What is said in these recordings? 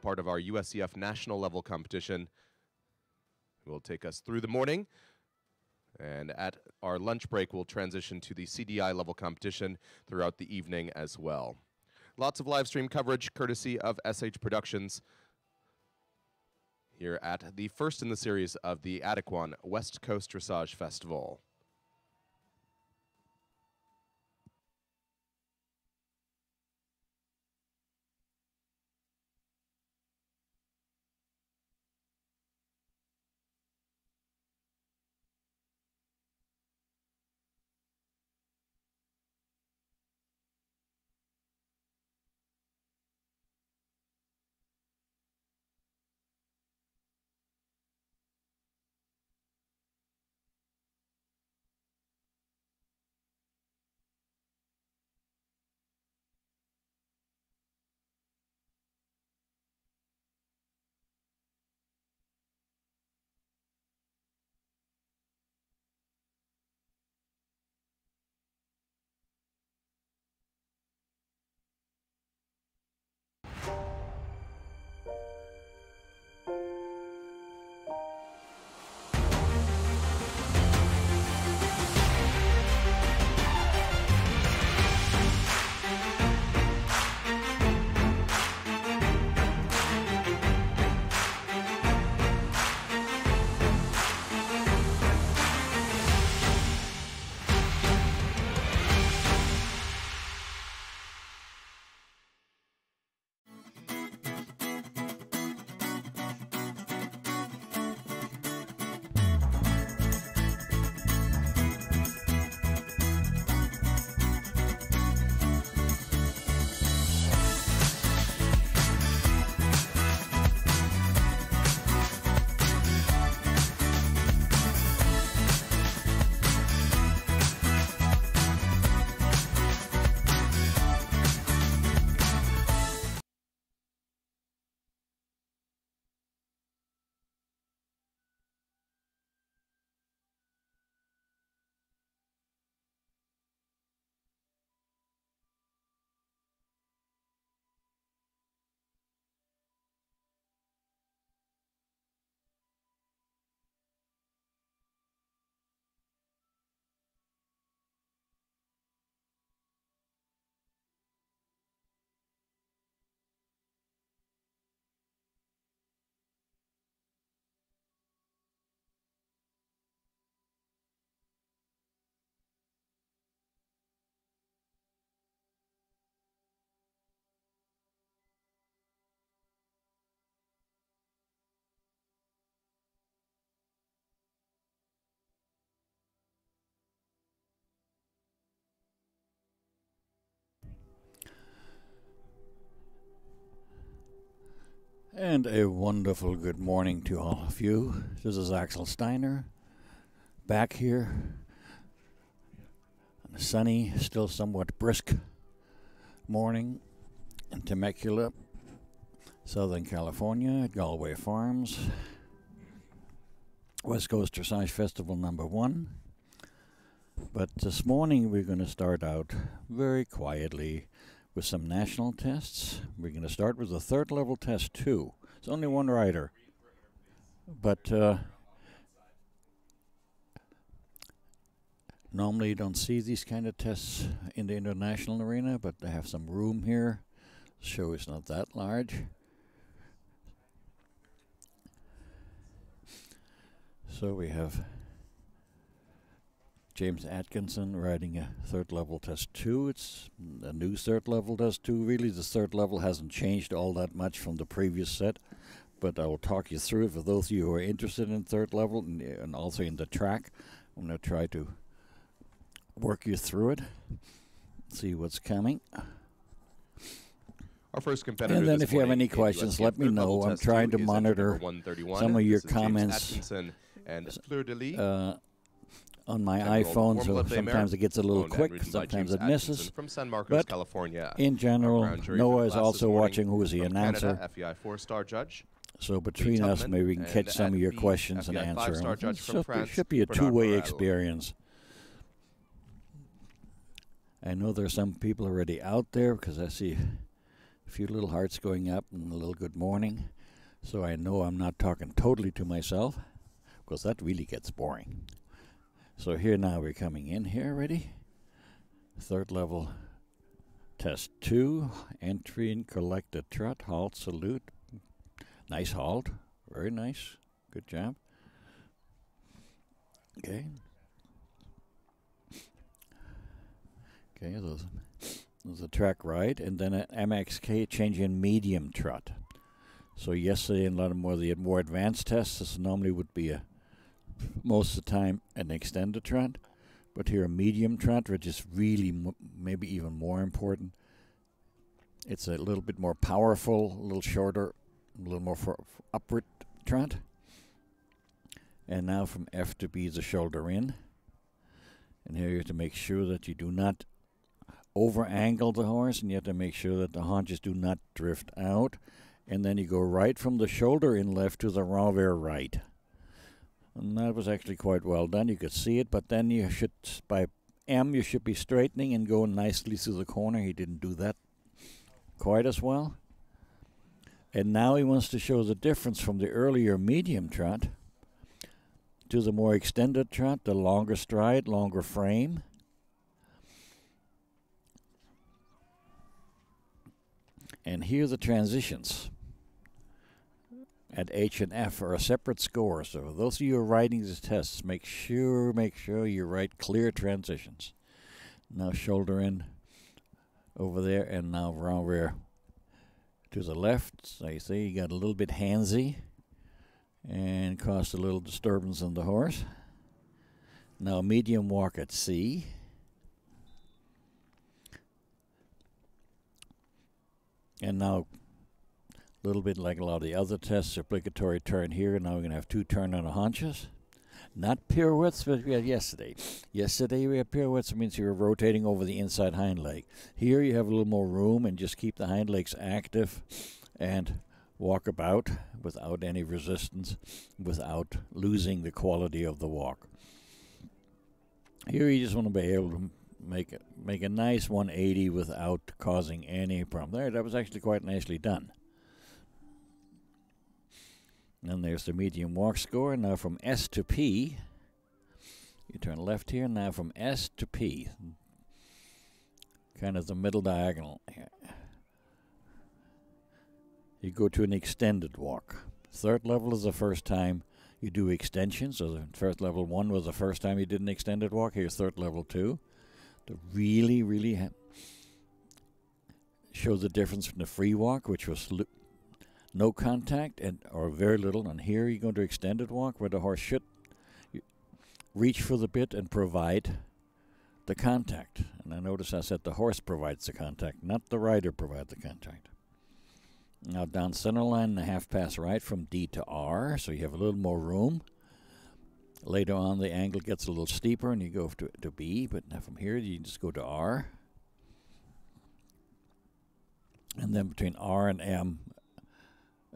part of our USCF national level competition. It will take us through the morning, and at our lunch break, we'll transition to the CDI level competition throughout the evening as well. Lots of live stream coverage courtesy of SH Productions here at the first in the series of the Adequan West Coast Dressage Festival. And a wonderful good morning to all of you. This is Axel Steiner, back here on a sunny, still somewhat brisk morning in Temecula, Southern California, at Galway Farms, West Coast Dressage Festival #1. But this morning we're going to start out very quietly with some national tests. We're going to start with the third level test 2. It's only one rider, but normally you don't see these kind of tests in the international arena, but they have some room here. The show is not that large. So we have James Atkinson riding a third level test 2. It's a new third level test 2. Really, the third level hasn't changed all that much from the previous set, but I will talk you through it for those of you who are interested in third level and also in the track. I'm going to try to work you through it, see what's coming. Our first competitor. And then if you have any questions, let me know. I'm trying to monitor some of your comments and Fleur de Lis. On my iPhone, so sometimes it gets a little quick, sometimes it misses. From San Marcos, but California. In general, Noah is also watching, who is the announcer. Canada, FEI 4-star judge. So between us, maybe we can catch some of your questions and answer them. It should be a two-way experience. I know there's some people already out there, because I see A few little hearts going up and a little good morning. So I know I'm not talking totally to myself, because that really gets boring. So here now we're coming in here, ready? Third level, test 2, entry and collect a trot, halt, salute. Nice halt, very nice, good job. Okay. Okay, there's a track right, and then an MXK change in medium trot. So yesterday in a lot of more advanced tests, this normally would be most of the time an extended trot, but here a medium trot, which is really maybe even more important. It's a little bit more powerful, a little shorter, a little more for upward trot. And now from F to B, the shoulder in. And here you have to make sure that you do not over-angle the horse, and you have to make sure that the haunches do not drift out. And then you go right from the shoulder in left to the renvers right. And that was actually quite well done. You could see it, but then you should, by M, you should be straightening and going nicely through the corner. He didn't do that quite as well. And now he wants to show the difference from the earlier medium trot to the more extended trot, the longer stride, longer frame. And here the transitions at H and F are a separate score. So those of you who are writing these tests, make sure you write clear transitions. Now shoulder in over there, and now renvers to the left. So you see you got a little bit handsy and caused a little disturbance in the horse. Now medium walk at C. And now a little bit like a lot of the other tests, obligatory turn here. Now we're going to have 2 turn on the haunches. Not pirouettes, but we had yesterday. Yesterday we had pirouettes. It means you were rotating over the inside hind leg. Here you have a little more room and just keep the hind legs active and walk about without any resistance, without losing the quality of the walk. Here you just want to be able to make a nice 180 without causing any problem. There, that was actually quite nicely done. And there's the medium walk score. Now from S to P, you turn left here. Now from S to P, kind of the middle diagonal here. You go to an extended walk. Third level is the first time you do extension. So the first level 1 was the first time you did an extended walk. Here's third level 2. To really show the difference from the free walk, which was no contact or very little, and here you go to extended walk where the horse should reach for the bit and provide the contact. And I notice I said the horse provides the contact, not the rider provides the contact. Now down center line and a half pass right from D to R, so you have a little more room. Later on, the angle gets a little steeper, and you go to B. But now from here, you just go to R. And then between R and M,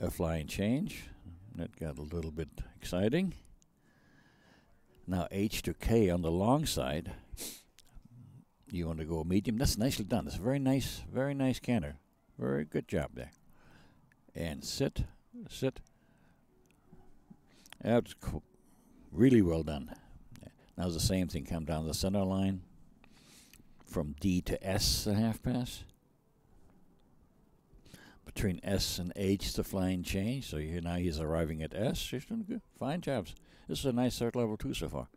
a flying change. That got a little bit exciting. Now H to K on the long side. You want to go medium. That's nicely done. That's a very nice canter. Very good job there. And sit. That's cool. Really well done. Now the same thing, come down the center line from D to S, the half pass. Between S and H, the flying change. So here now he's arriving at S. He's doing good. Fine jobs. This is a nice third level 2 so far.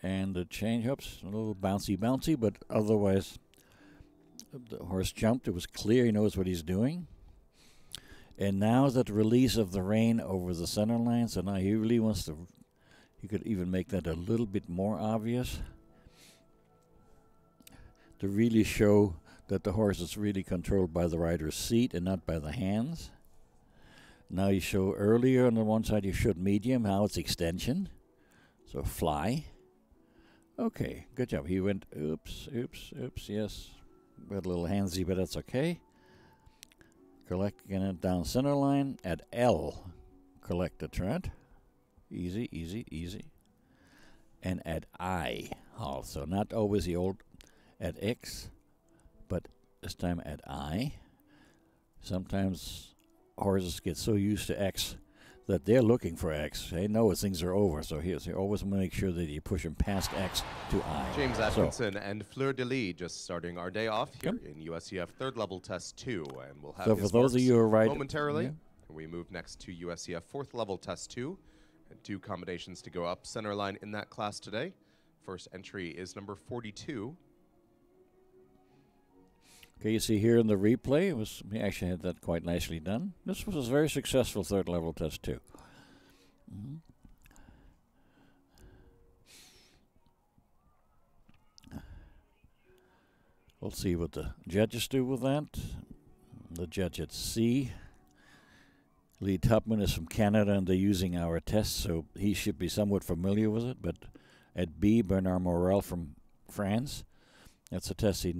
And the change ups, a little bouncy, but otherwise the horse jumped. It was clear he knows what he's doing. And now that release of the rein over the center line, so now he really wants to. You could even make that a little bit more obvious to really show that the horse is really controlled by the rider's seat and not by the hands. Now you show earlier on the one side you showed medium, now it's extension. So fly. Okay, good job. He went oops, yes. Got a little handsy, but that's okay. Collecting it down center line at L. Collect the trot. Easy. And at I, also not always the old at X, but this time at I. Sometimes horses get so used to X that they're looking for X. They know things are over, so you always want to make sure that you push them past X to I. James Atkinson and Fleur de Lis just starting our day off here in USCF third level test 2, and we'll have so his for those of you who are right momentarily. We move next to USCF fourth level test 2, and 2 combinations to go up center line in that class today. First entry is number 42. Okay, you see here in the replay, we actually had that quite nicely done. This was a very successful third level test too. We'll see what the judges do with that. The judge at C, Lee Tupman, is from Canada, and they're using our test, so he should be somewhat familiar with it. But at B, Bernard Morel from France, that's a test he